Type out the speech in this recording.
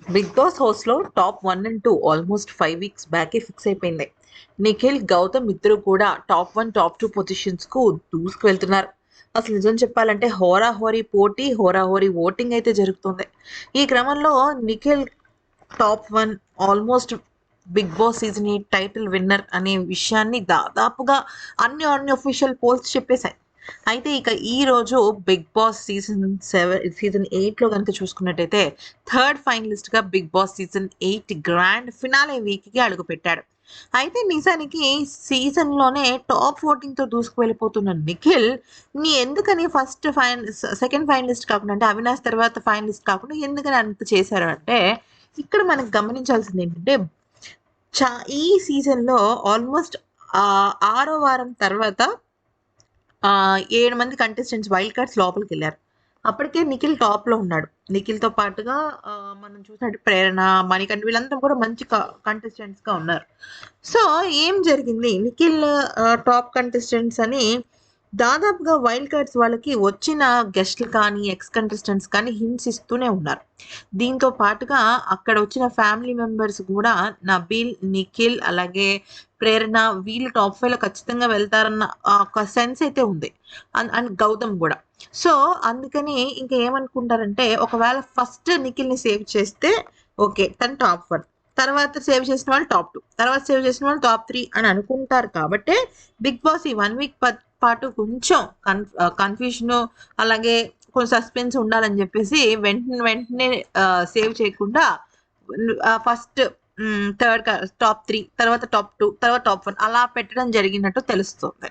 Big boss హౌస్లో top 1 and 2 almost 5 weeks బ్యాకే fix అయిపోయింది. నిఖిల్, గౌతమ్ ఇద్దరు కూడా టాప్ 1, టాప్ 2 పొజిషన్స్కు దూసుకువెళ్తున్నారు. అసలు నిజం చెప్పాలంటే హోరాహోరీ పోటీ, హోరాహోరీ ఓటింగ్ అయితే జరుగుతుంది. ఈ క్రమంలో Nikhil top 1 almost Bigg Boss season 8 title winner అనే విషయాన్ని దాదాపుగా అన్ని అఫీషియల్ పోల్స్ చెప్పేశాయి. అయితే ఇక ఈ రోజు బిగ్ బాస్ సీజన్ 8లో కనుక చూసుకున్నట్టయితే థర్డ్ ఫైనలిస్ట్ గా Bigg Boss season 8 grand finale week కి అడుగు పెట్టాడు. అయితే నిజానికి సీజన్ లోనే టాప్ ఓటింగ్ తో దూసుకు వెళ్ళిపోతున్న నిఖిల్ నీ ఎందుకని సెకండ్ ఫైనలిస్ట్ కాకుండా, అంటే అవినాష్ తర్వాత ఫైనలిస్ట్ కాకుండా ఎందుకని అంత చేశారు అంటే, ఇక్కడ మనకు గమనించాల్సింది ఏంటంటే చా ఈ సీజన్‌లో ఆల్మోస్ట్ 6వ వారం తర్వాత 7 మంది కంటెస్టెంట్స్ వైల్డ్ కార్డ్స్ లోపలికెళ్లారు. అప్పటికే నిఖిల్ టాప్‌లో ఉన్నాడు. నిఖిల్‌తో పాటుగా మనం చూసినట్టు ప్రేరణ, మణికంఠ వీళ్ళందరూ కూడా మంచి కంటెస్టెంట్స్‌గా ఉన్నారు. సో, ఏం జరిగింది? నిఖిల్ టాప్ కంటెస్టెంట్స్ అని దాదాపుగా వైల్డ్ కార్డ్స్ వాళ్ళకి వచ్చిన గెస్ట్‌లు కానీ, ఎక్స్ కంటెస్టెంట్స్ కానీ హింట్స్ ఇస్తూనే ఉన్నారు. దీంతో పాటుగా అక్కడ వచ్చిన ఫ్యామిలీ మెంబర్స్ కూడా నబీల్, నిఖిల్ అలాగే ప్రేరణ వీళ్ళు టాప్ 5లో ఖచ్చితంగా వెళ్తారన్న ఒక సెన్స్ అయితే ఉంది. అండ్ గౌతమ్ గూడా. సో, అందుకని ఇంక ఏమనుకుంటారంటే ఒకవేళ ఫస్ట్ నిఖిల్‌ని సేవ్ చేస్తే ఓకే. తను టాప్ 1. తర్వాత సేవ్ చేసిన వాళ్ళు టాప్ 2. తర్వాత సేవ్ చేసిన వాళ్ళు టాప్ 3 అని అనుకుంటారు కాబట్టే బిగ్ బాస్ ఈ 1 వీక్ పాటు కొంచెం కన్‌ఫ్యూజను అలాగే కొంచెం సస్పెన్స్ ఉండాలని జెప్పేసి వెంటనే సేవ్ చేయకుండా ఫస్ట్ థర్డ్ టాప్ 3 తర్వాత టాప్ 2 తర్వాత టాప్ 1 అలా పెట్టడం జరిగినట్టు తెలుస్తుంది.